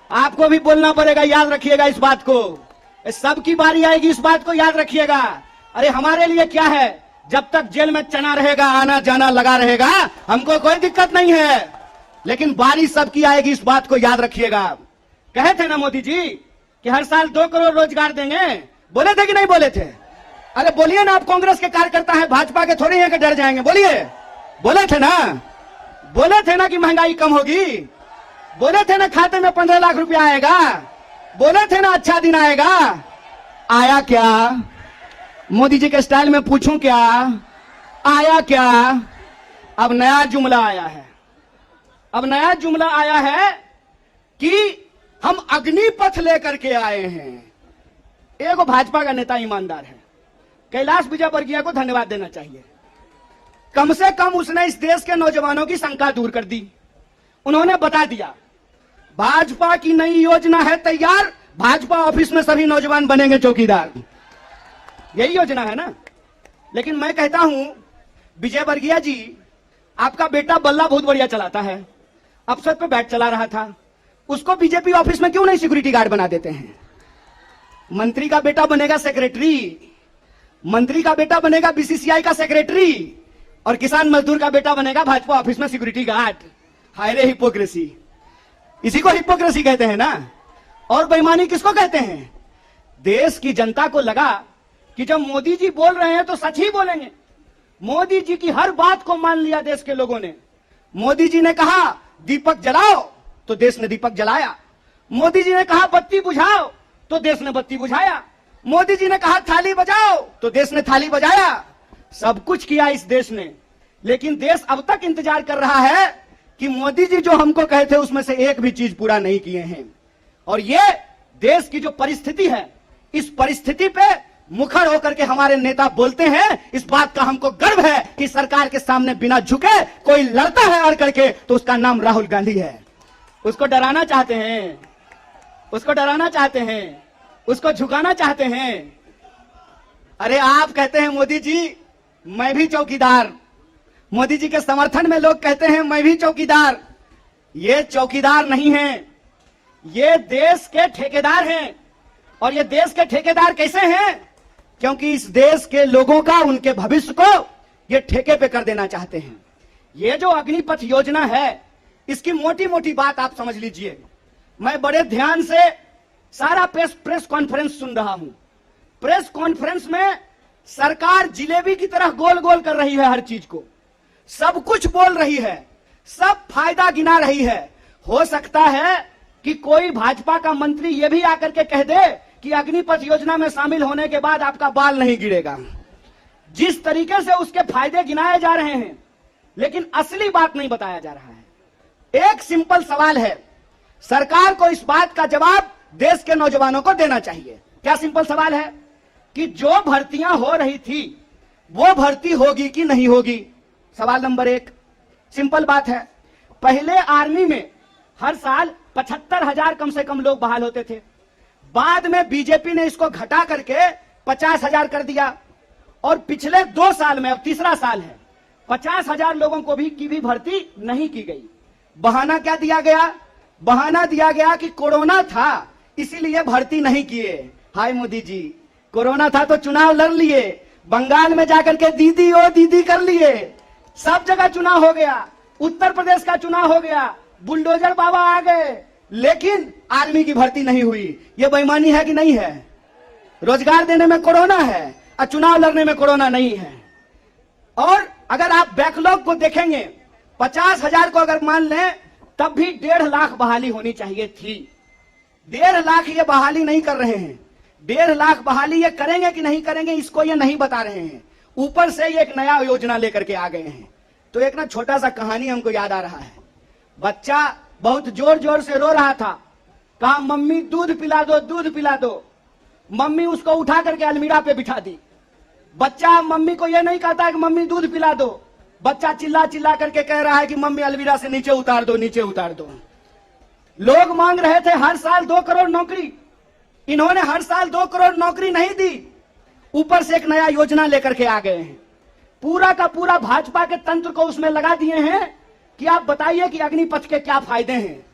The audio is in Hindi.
आपको भी बोलना पड़ेगा, याद रखिएगा इस बात को। सबकी बारी आएगी, इस बात को याद रखिएगा। अरे हमारे लिए क्या है, जब तक जेल में चना रहेगा, आना जाना लगा रहेगा, हमको कोई दिक्कत नहीं है। लेकिन बारी सबकी आएगी, इस बात को याद रखिएगा। कहे थे ना मोदी जी कि हर साल 2 करोड़ रोजगार देंगे, बोले थे कि नहीं बोले थे? अरे बोलिए ना, आप कांग्रेस के कार्यकर्ता हैं, भाजपा के थोड़ी हैं कि डर जाएंगे, बोलिए। बोले थे ना, बोले थे ना कि महंगाई कम होगी, बोले थे ना खाते में 15 लाख रुपया आएगा, बोले थे ना अच्छा दिन आएगा। आया क्या? मोदी जी के स्टाइल में पूछूं क्या, आया क्या? अब नया जुमला आया है, अब नया जुमला आया है कि हम अग्निपथ लेकर के आए हैं। एक भाजपा का नेता ईमानदार है, कैलाश विजयवर्गीय को धन्यवाद देना चाहिए। कम से कम उसने इस देश के नौजवानों की शंका दूर कर दी। उन्होंने बता दिया भाजपा की नई योजना है तैयार, भाजपा ऑफिस में सभी नौजवान बनेंगे चौकीदार। यही योजना है ना। लेकिन मैं कहता हूं विजयवर्गीय जी, आपका बेटा बल्ला बहुत बढ़िया चलाता है, अफसर पे बैठ चला रहा था, उसको बीजेपी ऑफिस में क्यों नहीं सिक्योरिटी गार्ड बना देते हैं? मंत्री का बेटा बनेगा सेक्रेटरी, मंत्री का बेटा बनेगा बीसीसीआई का सेक्रेटरी, और किसान मजदूर का बेटा बनेगा भाजपा ऑफिस में सिक्योरिटी गार्ड। हाय रे हिपोक्रेसी, इसी को हिपोक्रेसी कहते हैं ना। और बेईमानी किसको कहते हैं? देश की जनता को लगा कि जब मोदी जी बोल रहे हैं तो सच ही बोलेंगे। मोदी जी की हर बात को मान लिया देश के लोगों ने। मोदी जी ने कहा दीपक जलाओ तो देश ने दीपक जलाया, मोदी जी ने कहा बत्ती बुझाओ तो देश ने बत्ती बुझाया, मोदी जी ने कहा थाली बजाओ तो देश ने थाली बजाया। सब कुछ किया इस देश ने। लेकिन देश अब तक इंतजार कर रहा है कि मोदी जी जो हमको कहे थे उसमें से एक भी चीज पूरा नहीं किए हैं। और ये देश की जो परिस्थिति है, इस परिस्थिति पे मुखर होकर के हमारे नेता बोलते हैं। इस बात का हमको गर्व है कि सरकार के सामने बिना झुके कोई लड़ता है अड़ करके तो उसका नाम राहुल गांधी है। उसको डराना चाहते हैं, उसको डराना चाहते हैं, उसको झुकाना चाहते हैं। अरे आप कहते हैं मोदी जी मैं भी चौकीदार, मोदी जी के समर्थन में लोग कहते हैं मैं भी चौकीदार। ये चौकीदार नहीं है, ये देश के ठेकेदार हैं। और ये देश के ठेकेदार कैसे हैं? क्योंकि इस देश के लोगों का, उनके भविष्य को ये ठेके पे कर देना चाहते हैं। ये जो अग्निपथ योजना है, इसकी मोटी मोटी बात आप समझ लीजिए। मैं बड़े ध्यान से सारा प्रेस कॉन्फ्रेंस सुन रहा हूं। प्रेस कॉन्फ्रेंस में सरकार जिलेबी की तरह गोल गोल कर रही है, हर चीज को सब कुछ बोल रही है, सब फायदा गिना रही है। हो सकता है कि कोई भाजपा का मंत्री यह भी आकर के कह दे कि अग्निपथ योजना में शामिल होने के बाद आपका बाल नहीं गिरेगा। जिस तरीके से उसके फायदे गिनाए जा रहे हैं, लेकिन असली बात नहीं बताया जा रहा है। एक सिंपल सवाल है, सरकार को इस बात का जवाब देश के नौजवानों को देना चाहिए। क्या सिंपल सवाल है कि जो भर्तियां हो रही थी वो भर्ती होगी कि नहीं होगी? सवाल नंबर 1 सिंपल बात है। पहले आर्मी में हर साल 75,000 कम से कम लोग बहाल होते थे। बाद में बीजेपी ने इसको घटा करके 50,000 कर दिया। और पिछले 2 साल में, अब तीसरा साल है, 50,000 लोगों को की भी भर्ती नहीं की गई। बहाना क्या दिया गया? बहाना दिया गया कि कोरोना था इसीलिए भर्ती नहीं किए। हाय मोदी जी, कोरोना था तो चुनाव लड़ लिए, बंगाल में जाकर के दीदी ओ दीदी कर लिए, सब जगह चुनाव हो गया, उत्तर प्रदेश का चुनाव हो गया, बुलडोजर बाबा आ गए, लेकिन आर्मी की भर्ती नहीं हुई। यह बेईमानी है कि नहीं है? रोजगार देने में कोरोना है और चुनाव लड़ने में कोरोना नहीं है। और अगर आप बैकलॉग को देखेंगे, 50,000 को अगर मान लें तब भी 1.5 लाख बहाली होनी चाहिए थी। 1.5 लाख ये बहाली नहीं कर रहे हैं। 1.5 लाख बहाली ये करेंगे कि नहीं करेंगे इसको ये नहीं बता रहे हैं। ऊपर से ये एक नया योजना लेकर के आ गए हैं। तो एक ना छोटा सा कहानी हमको याद आ रहा है। बच्चा बहुत जोर जोर से रो रहा था, कहा मम्मी दूध पिला दो, दूध पिला दो। मम्मी उसको उठा करके अलमीरा पे बिठा दी। बच्चा मम्मी को यह नहीं कहता है कि मम्मी दूध पिला दो, बच्चा चिल्ला चिल्ला करके कह रहा है कि मम्मी अलमीरा से नीचे उतार दो, नीचे उतार दो। लोग मांग रहे थे हर साल 2 करोड़ नौकरी, इन्होंने हर साल 2 करोड़ नौकरी नहीं दी, ऊपर से एक नया योजना लेकर के आ गए हैं। पूरा का पूरा भाजपा के तंत्र को उसमें लगा दिए हैं कि आप बताइए कि अग्निपथ के क्या फायदे हैं।